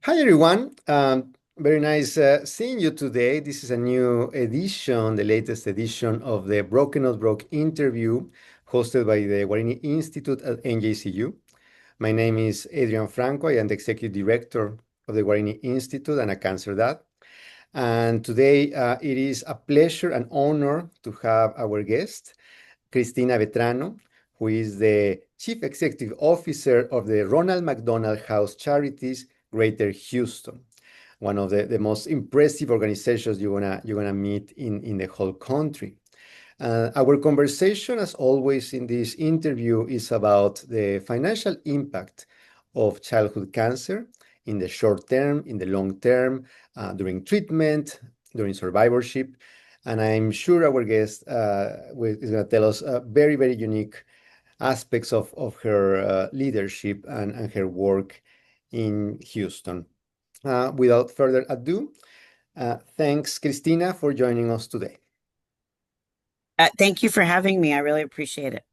Hi, everyone. Very nice seeing you today. This is a new edition, the latest edition of the Broken Not Broke interview hosted by the Guarini Institute at NJCU. My name is Adrian Franco. I am the Executive Director of the Guarini Institute and a cancer dad. And today it is a pleasure and honor to have our guest, Cristina Vetrano, who is the Chief Executive Officer of the Ronald McDonald House Charities, Greater Houston, one of the most impressive organizations you're gonna meet in the whole country. Our conversation, as always in this interview, is about the financial impact of childhood cancer in the short term, in the long term, during treatment, during survivorship. And I'm sure our guest is going to tell us very, very unique aspects of her leadership and her work in Houston. Without further ado, thanks, Cristina, for joining us today. Thank you for having me. I really appreciate it.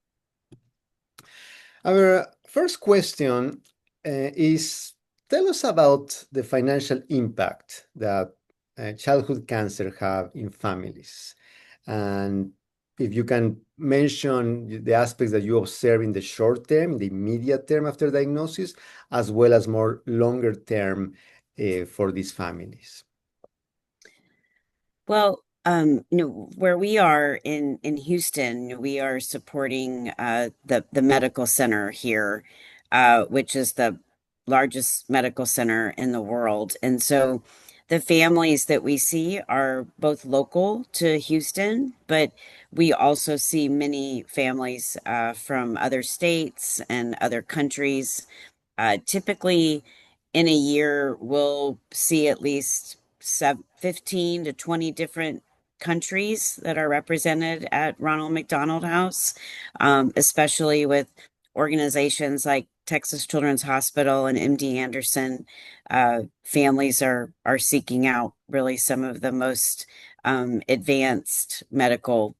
Our first question is, tell us about the financial impact that childhood cancer have in families. And if you can mention the aspects that you observe in the short term, the immediate term after diagnosis, as well as more longer term for these families. Well, where we are in Houston, we are supporting the medical center here, which is the largest medical center in the world. And so the families that we see are both local to Houston, but we also see many families from other states and other countries. Typically, in a year, we'll see at least 15 to 20 different countries that are represented at Ronald McDonald House, especially with organizations like Texas Children's Hospital and MD Anderson. Families are seeking out really some of the most advanced medical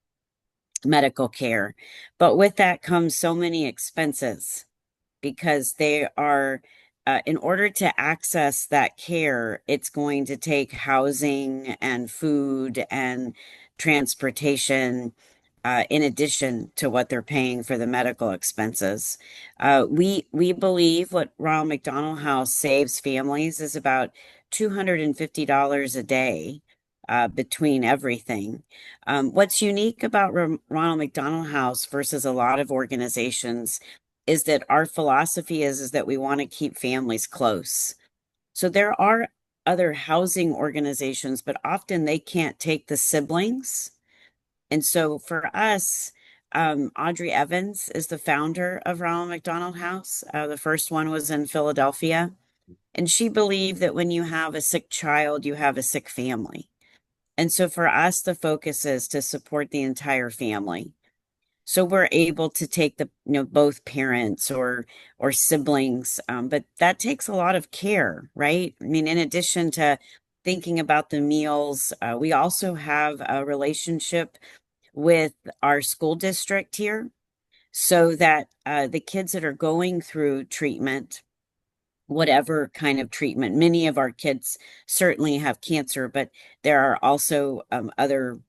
care. But with that comes so many expenses because they are, in order to access that care, it's going to take housing and food and transportation, in addition to what they're paying for the medical expenses. We believe what Ronald McDonald House saves families is about $250 a day. Between everything. What's unique about Ronald McDonald House versus a lot of organizations is that our philosophy is that we want to keep families close. So there are other housing organizations, but often they can't take the siblings. And so for us, Audrey Evans is the founder of Ronald McDonald House. The first one was in Philadelphia. And she believed that when you have a sick child, you have a sick family. And so for us, the focus is to support the entire family. So we're able to take both parents or siblings, but that takes a lot of care, right? I mean, in addition to thinking about the meals, we also have a relationship with our school district here, so that the kids that are going through treatment, whatever kind of treatment, many of our kids certainly have cancer, but there are also other,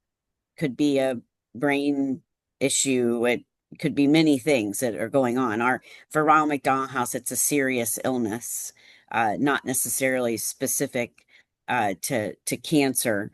could be a brain issue. It could be many things that are going on. For Ronald McDonald House, it's a serious illness, not necessarily specific to cancer.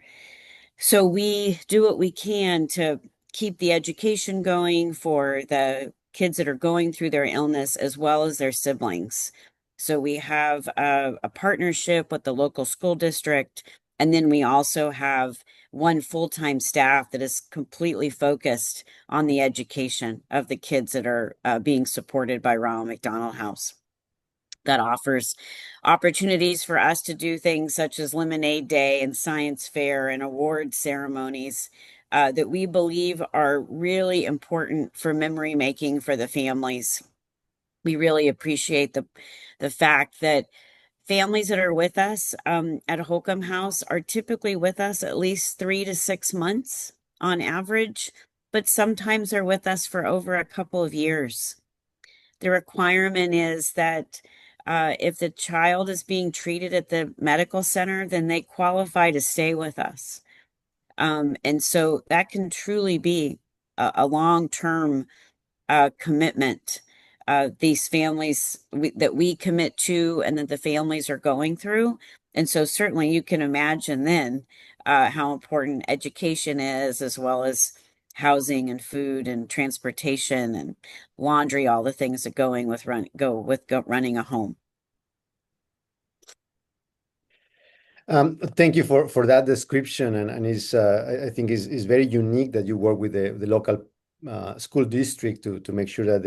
So we do what we can to keep the education going for the kids that are going through their illness as well as their siblings. So we have a partnership with the local school district, and then we also have one full-time staff that is completely focused on the education of the kids that are being supported by Ronald McDonald House. That offers opportunities for us to do things such as Lemonade Day and Science Fair and award ceremonies that we believe are really important for memory making for the families. We really appreciate the fact that families that are with us at Holcomb House are typically with us at least 3 to 6 months on average, but sometimes they're with us for over a couple of years. The requirement is that If the child is being treated at the medical center, then they qualify to stay with us. And so that can truly be a long-term commitment. These families that we commit to and that the families are going through. And so certainly you can imagine then how important education is, as well as housing and food and transportation and laundry, all the things that go with running a home. Thank you for that description, and I think is very unique that you work with the local school district to make sure that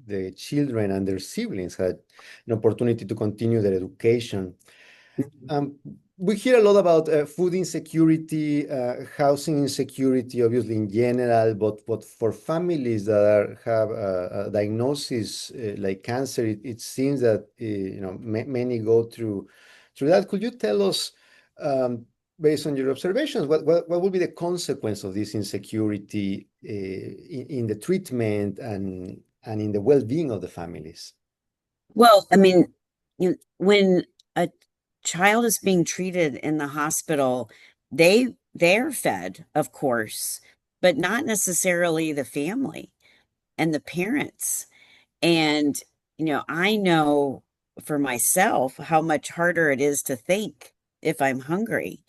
the children and their siblings had an opportunity to continue their education. Um, we hear a lot about food insecurity, housing insecurity, obviously in general, but for families that have a diagnosis like cancer, it seems that many go through that. Could you tell us, based on your observations, what would be the consequence of this insecurity in the treatment and in the well-being of the families? Well, I mean, when a child is being treated in the hospital, they're fed, of course, but not necessarily the family and the parents. And, I know for myself how much harder it is to think if I'm hungry.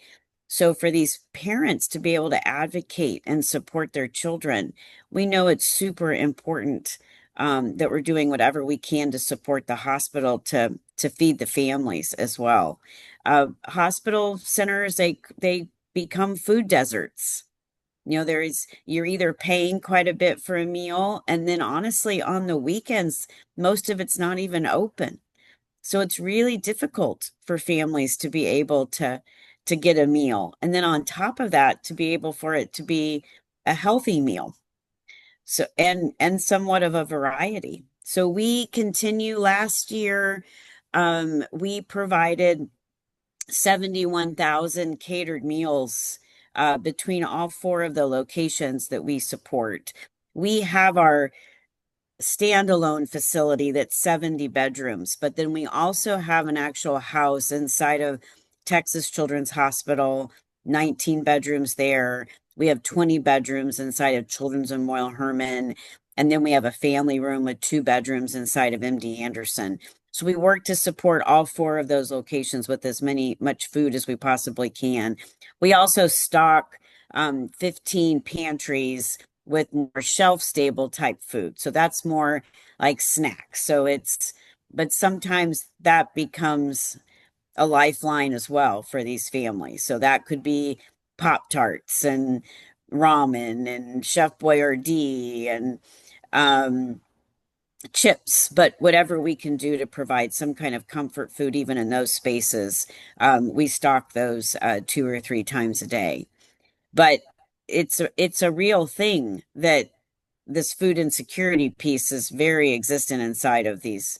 So, for these parents to be able to advocate and support their children, we know it's super important that we're doing whatever we can to support the hospital to feed the families as well. Hospital centers, they become food deserts. You're either paying quite a bit for a meal, and then honestly, on the weekends, most of it's not even open. So it's really difficult for families to be able to get a meal. And then on top of that, to be able for it to be a healthy meal. So and somewhat of a variety. So we continue last year, we provided 71,000 catered meals between all four of the locations that we support. We have our standalone facility that's 70 bedrooms, but then we also have an actual house inside of Texas Children's Hospital, 19 bedrooms there. We have 20 bedrooms inside of Children's Memorial Hermann, and then we have a family room with 2 bedrooms inside of MD Anderson. So we work to support all four of those locations with as much food as we possibly can. We also stock 15 pantries with more shelf stable type food. So that's more like snacks. But sometimes that becomes a lifeline as well for these families. So that could be Pop Tarts and ramen and Chef Boyardee and um, chips, but whatever we can do to provide some kind of comfort food, even in those spaces, we stock those 2 or 3 times a day. But it's a real thing that this food insecurity piece is very existent inside of these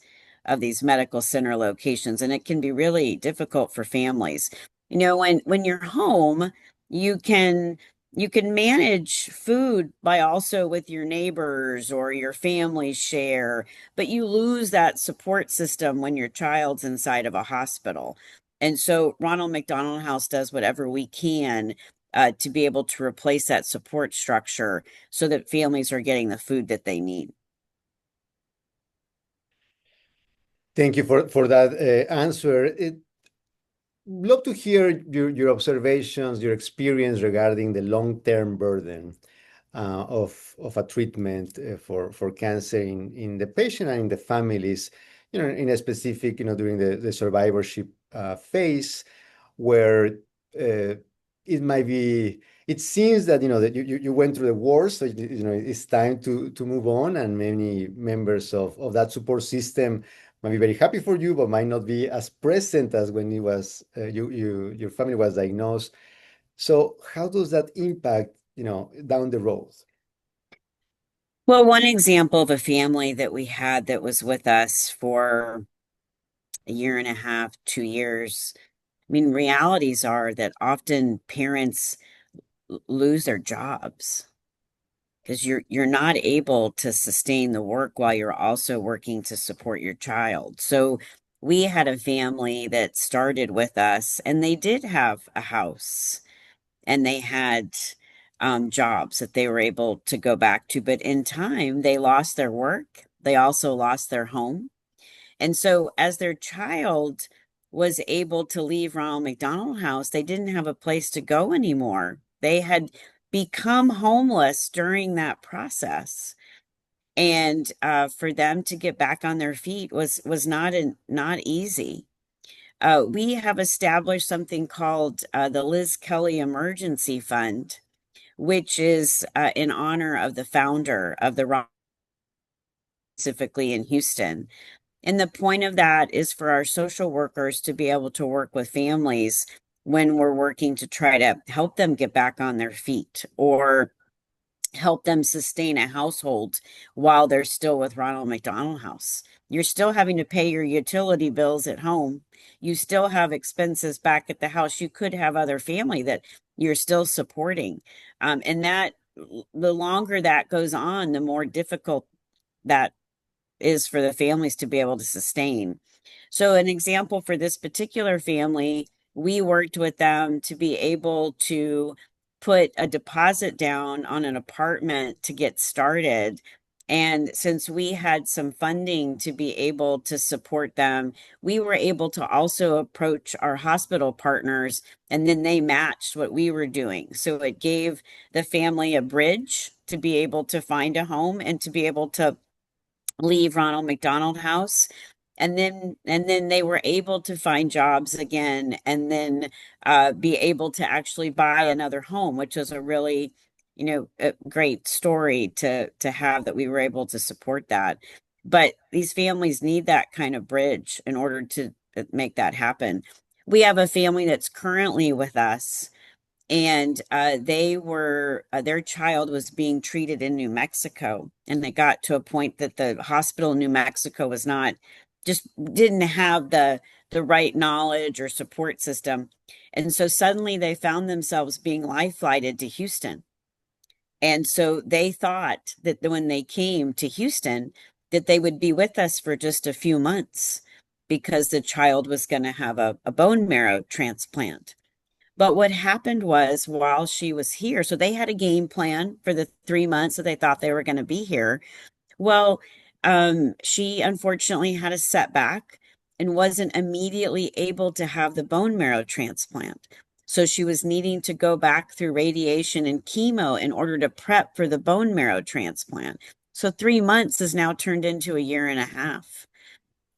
medical center locations, and it can be really difficult for families. When you're home, you can you can manage food by also with your neighbors or your family share, but you lose that support system when your child's inside of a hospital. And so Ronald McDonald House does whatever we can to be able to replace that support structure so that families are getting the food that they need. Thank you for that answer. Love to hear your observations, your experience regarding the long-term burden of a treatment for cancer in the patient and in the families, in a specific, during the survivorship phase, where it might be, it seems that, that you went through the worst, so, it's time to move on, and many members of that support system might be very happy for you, but might not be as present as when it was your family was diagnosed. So how does that impact, down the road? Well, one example of a family that we had that was with us for a year and a half, 2 years. I mean, realities are that often parents lose their jobs because you're not able to sustain the work while you're also working to support your child. So we had a family that started with us, and they did have a house and they had jobs that they were able to go back to. But in time, they lost their work. They also lost their home. And so, as their child was able to leave Ronald McDonald House, they didn't have a place to go anymore. They had become homeless during that process. And for them to get back on their feet was not easy. We have established something called the Liz Kelly Emergency Fund, which is in honor of the founder of the Ron, specifically in Houston. And the point of that is for our social workers to be able to work with families when we're working to try to help them get back on their feet or help them sustain a household while they're still with Ronald McDonald House. You're still having to pay your utility bills at home. You still have expenses back at the house. You could have other family that you're still supporting. And that the longer that goes on, the more difficult that is for the families to be able to sustain. So, an example for this particular family, we worked with them to be able to put a deposit down on an apartment to get started. And since we had some funding to be able to support them, we were able to also approach our hospital partners, and then they matched what we were doing. So it gave the family a bridge to be able to find a home and to be able to leave Ronald McDonald House. And then they were able to find jobs again, and then be able to actually buy another home, which is a really, a great story to have, that we were able to support that. But these families need that kind of bridge in order to make that happen. We have a family that's currently with us, and they were their child was being treated in New Mexico, and they got to a point that the hospital in New Mexico was not, just didn't have the right knowledge or support system. And so suddenly they found themselves being life flighted to Houston. And so they thought that when they came to Houston, that they would be with us for just a few months because the child was going to have a bone marrow transplant. But what happened was, while she was here, so they had a game plan for the 3 months that they thought they were going to be here. Well, she unfortunately had a setback and wasn't immediately able to have the bone marrow transplant. So she was needing to go back through radiation and chemo in order to prep for the bone marrow transplant. So 3 months has now turned into a year and a half.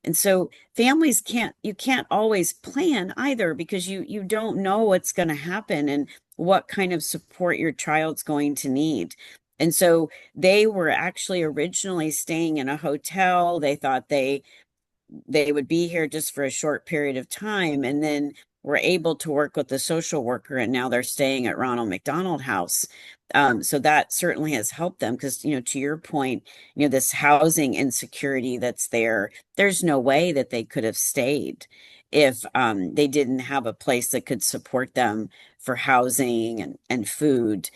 And so families you can't always plan either, because you don't know what's going to happen and what kind of support your child's going to need. And so they were actually originally staying in a hotel. They thought they would be here just for a short period of time, and then were able to work with the social worker, and now they're staying at Ronald McDonald House. So that certainly has helped them, because, to your point, this housing insecurity that's there, there's no way that they could have stayed if they didn't have a place that could support them for housing and food,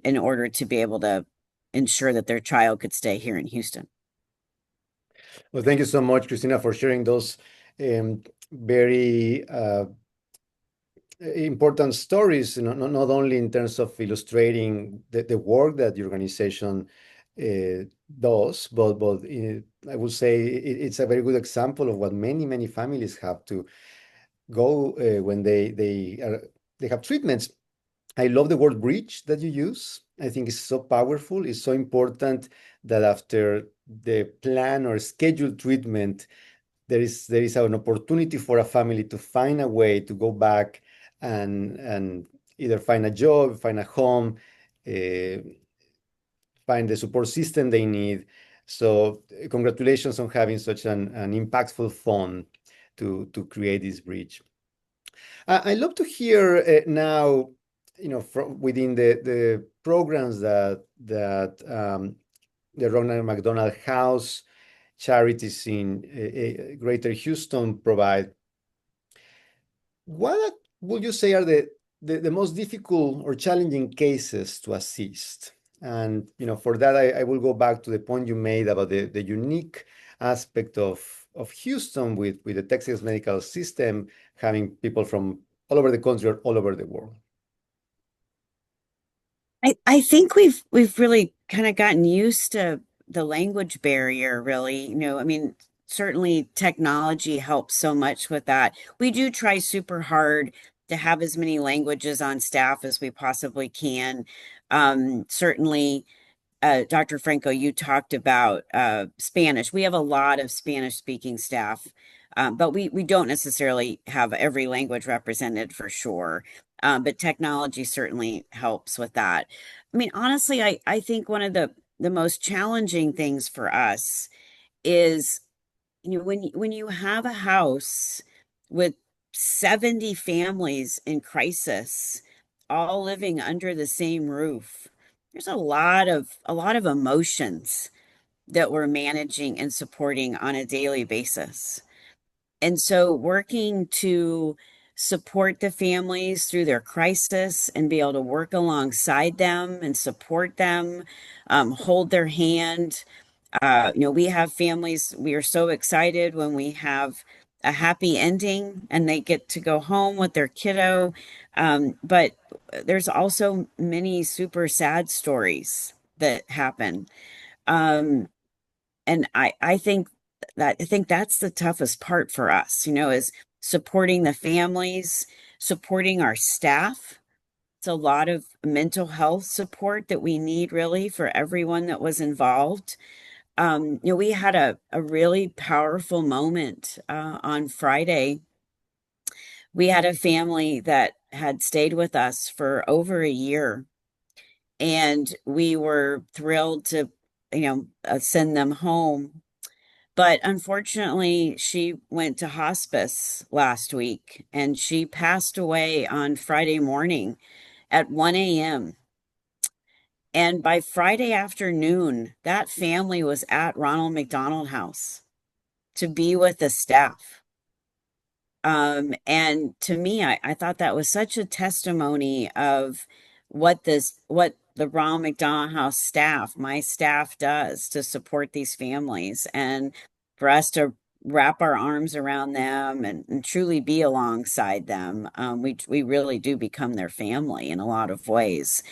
in order to be able to ensure that their child could stay here in Houston. Well, thank you so much, Cristina, for sharing those very important stories, not only in terms of illustrating the work that the organization does, but I would say it's a very good example of what many families have to go when they have treatments. I love the word bridge that you use. I think it's so powerful. It's so important that after the plan or scheduled treatment, there is an opportunity for a family to find a way to go back and either find a job, find a home, uh, find the support system they need. So congratulations on having such an impactful fund to create this bridge. I love to hear now, from within the programs that the Ronald McDonald House, Charities in Greater Houston provide. What would you say are the most difficult or challenging cases to assist? And for that, I will go back to the point you made about the unique aspect of Houston with the Texas medical system, having people from all over the country or all over the world? I think we've really kind of gotten used to the language barrier, really. I mean, certainly technology helps so much with that. We do try super hard to have as many languages on staff as we possibly can. Certainly, Dr. Franco, you talked about Spanish. We have a lot of Spanish speaking staff, but we don't necessarily have every language represented for sure. But technology certainly helps with that. I mean, honestly, I think one of the most challenging things for us is, when you have a house with 70 families in crisis, all living under the same roof, there's a lot of emotions that we're managing and supporting on a daily basis. And so working to support the families through their crisis and be able to work alongside them and support them, hold their hand. We have families, we are so excited when we have a happy ending and they get to go home with their kiddo. But there's also many super sad stories that happen. Um, and I think that's the toughest part for us, is supporting the families, supporting our staff. It's a lot of mental health support that we need really for everyone that was involved. We had a really powerful moment on Friday. We had a family that had stayed with us for over a year, and we were thrilled to, send them home. But unfortunately, she went to hospice last week and she passed away on Friday morning at 1 a.m. And by Friday afternoon, that family was at Ronald McDonald House to be with the staff. And to me, I thought that was such a testimony of what the Ronald McDonald House staff, my staff, does to support these families, and for us to wrap our arms around them and truly be alongside them. We really do become their family in a lot of ways.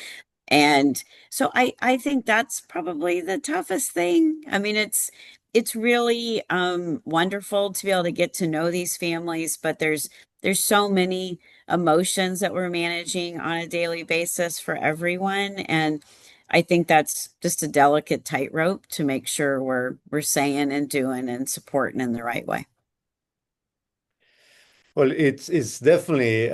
And so I think that's probably the toughest thing. I mean, it's really wonderful to be able to get to know these families, but there's so many emotions that we're managing on a daily basis for everyone. And I think that's just a delicate tightrope to make sure we're saying and doing and supporting in the right way. Well, it's definitely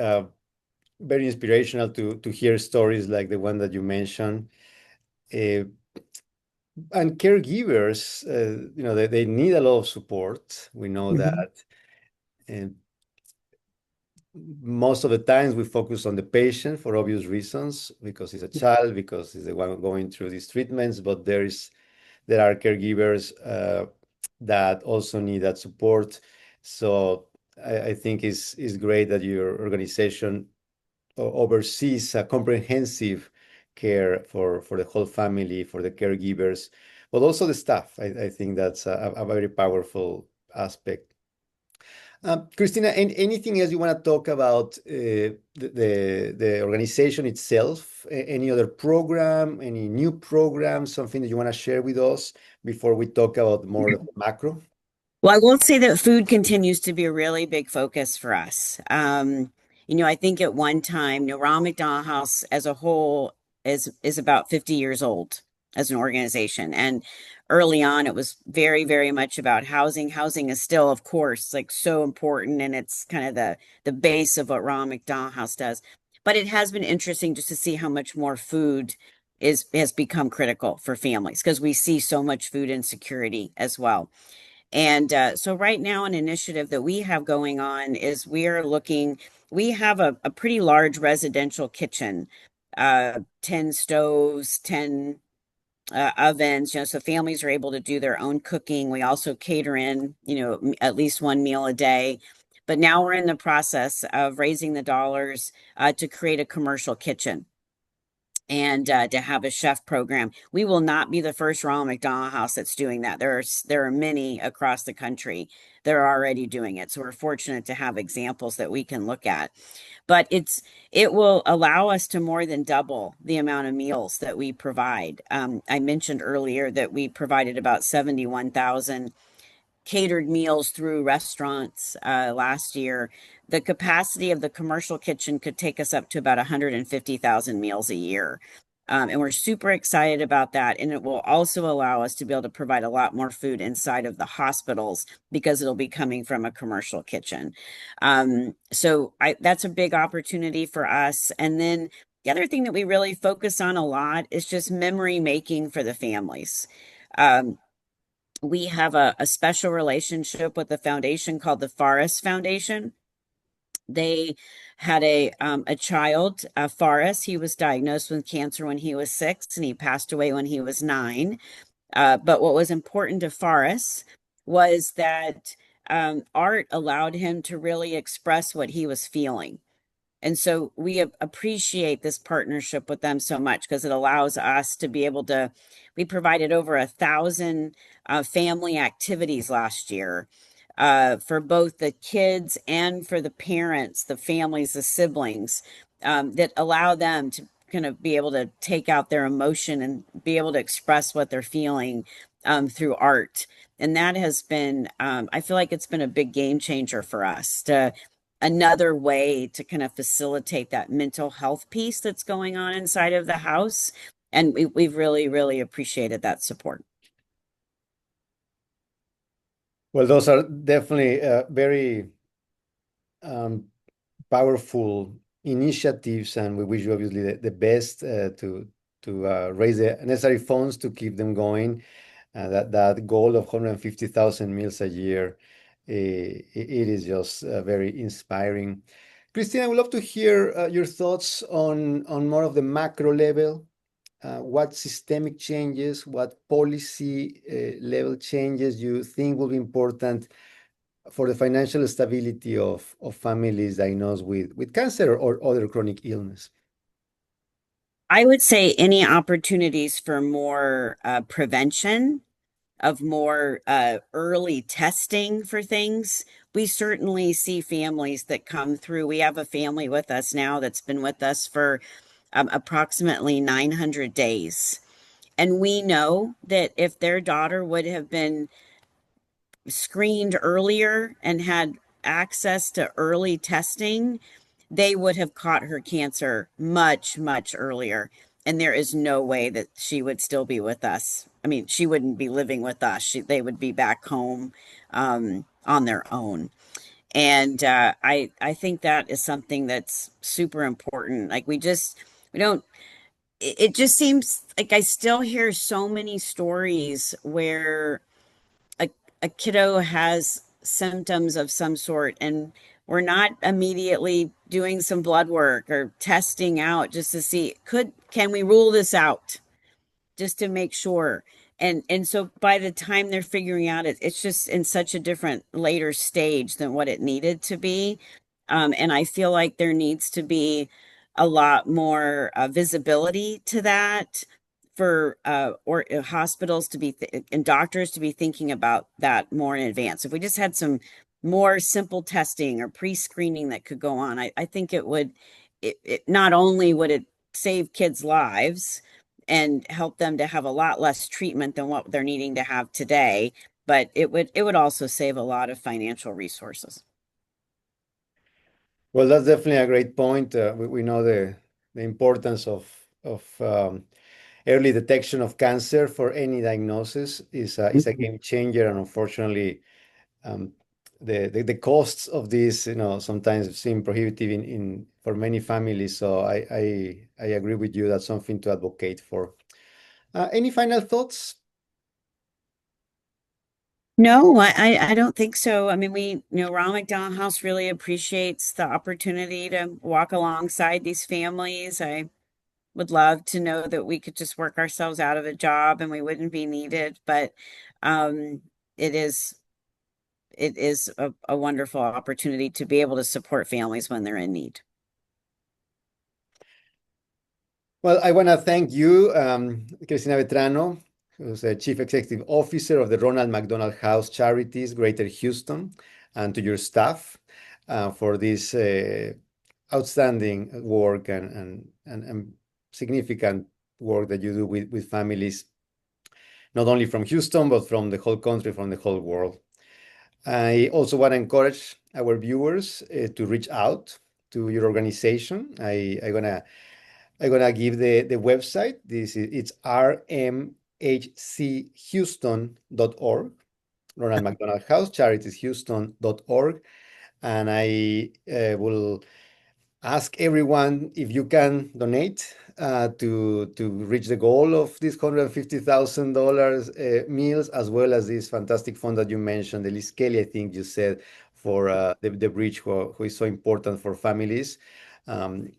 very inspirational to hear stories like the one that you mentioned. Uh, and caregivers, they need a lot of support. We know Mhm. that. And most of the times we focus on the patient for obvious reasons, because it's a child, because it's the one going through these treatments, but there are caregivers that also need that support. So I think it's great that your organization oversees a comprehensive care for the whole family, for the caregivers, but also the staff. I think that's a very powerful aspect. Cristina, anything else you want to talk about the organization itself? Any other program, any new program, something that you want to share with us before we talk about more of the macro? Well, I will say that food continues to be a really big focus for us. I think at one time, Ronald McDonald House as a whole is about 50 years old as an organization. And early on, it was very, very much about housing. Housing is still, of course, like so important, and it's kind of the base of what Ronald McDonald House does. But it has been interesting just to see how much more food has become critical for families because we see so much food insecurity as well. And so right now, an initiative that we have going on is we have a pretty large residential kitchen, 10 stoves, 10 ovens, so families are able to do their own cooking. We also cater in, at least one meal a day. But now we're in the process of raising the dollars to create a commercial kitchen. and to have a chef program. We will not be the first Ronald McDonald house that's doing that. There are many across the country that are already doing it. So we're fortunate to have examples that we can look at. But it will allow us to more than double the amount of meals that we provide. I mentioned earlier that we provided about 71,000 catered meals through restaurants last year. The capacity of the commercial kitchen could take us up to about 150,000 meals a year. And we're super excited about that. And it will also allow us to be able to provide a lot more food inside of the hospitals because it'll be coming from a commercial kitchen. That's a big opportunity for us. And then the other thing that we really focus on a lot is just memory making for the families. Um, we have a special relationship with a foundation called the Forest Foundation. They had a child, Forrest. He was diagnosed with cancer when he was 6, and he passed away when he was 9. But what was important to Forrest was that art allowed him to really express what he was feeling. And so we appreciate this partnership with them so much because it allows us to be able to. We provided over 1,000 family activities last year for both the kids and for the parents, the families, the siblings, that allow them to kind of be able to take out their emotion and be able to express what they're feeling through art. And that has been, I feel like it's been a big game changer for us to another way to kind of facilitate that mental health piece that's going on inside of the house. And we've really, really appreciated that support. Well, those are definitely very um, powerful initiatives, and we wish you obviously the best to raise the necessary funds to keep them going. That goal of 150,000 meals a year, it is just very inspiring. Christina, I would love to hear your thoughts on more of the macro level. What systemic changes, what policy level changes you think will be important for the financial stability of families diagnosed with cancer or other chronic illness? I would say any opportunities for more prevention, of more early testing for things. We certainly see families that come through. We have a family with us now that's been with us for approximately 900 days. And we know that if their daughter would have been screened earlier and had access to early testing, they would have caught her cancer much, much earlier. And there is no way that she would still be with us. I mean, she wouldn't be living with us. They would be back home on their own. And I think that is something that's super important. Like we don't. It just seems like I still hear so many stories where a, a kiddo has symptoms of some sort and we're not immediately doing some blood work or testing out just to see can we rule this out just to make sure. And so by the time they're figuring out it's just in such a different later stage than what it needed to be. And I feel like there needs to be a lot more visibility to that for hospitals to be and doctors to be thinking about that more in advance. If we just had some more simple testing or pre-screening that could go on, I think it would it not only would it save kids' lives and help them to have a lot less treatment than what they're needing to have today, but it would also save a lot of financial resources. Well, that's definitely a great point. We know the importance of early detection of cancer for any diagnosis is a game changer, and unfortunately, um, the costs of this, sometimes seem prohibitive in for many families. So I agree with you. That's something to advocate for. Any final thoughts? No, I don't think so. I mean, Ronald McDonald House really appreciates the opportunity to walk alongside these families. I would love to know that we could just work ourselves out of a job and we wouldn't be needed, but um, it is it is a wonderful opportunity to be able to support families when they're in need. Well, I want to thank you, Cristina Vetrano, who's the Chief Executive Officer of the Ronald McDonald House Charities, Greater Houston, and to your staff for this outstanding work and significant work that you do with families, not only from Houston, but from the whole country, from the whole world. I also want to encourage our viewers to reach out to your organization. I'm gonna give the website. It's rmhchouston.org, Ronald McDonald House Charities Houston.org, and I will ask everyone if you can donate to reach the goal of this $150,000 meals, as well as this fantastic fund that you mentioned, the Liz Kelly, I think you said, for the bridge, who is so important for families. Um,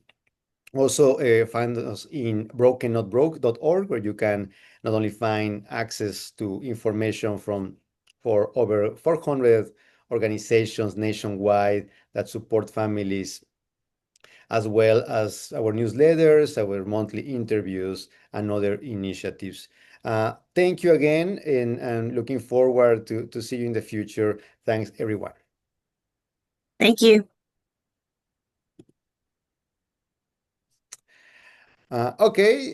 Also, find us in brokenNotbroke.org, where you can not only find access to information for over 400 organizations nationwide that support families, as well as our newsletters, our monthly interviews, and other initiatives. Thank you again, and looking forward to see you in the future. Thanks, everyone. Thank you. Okay.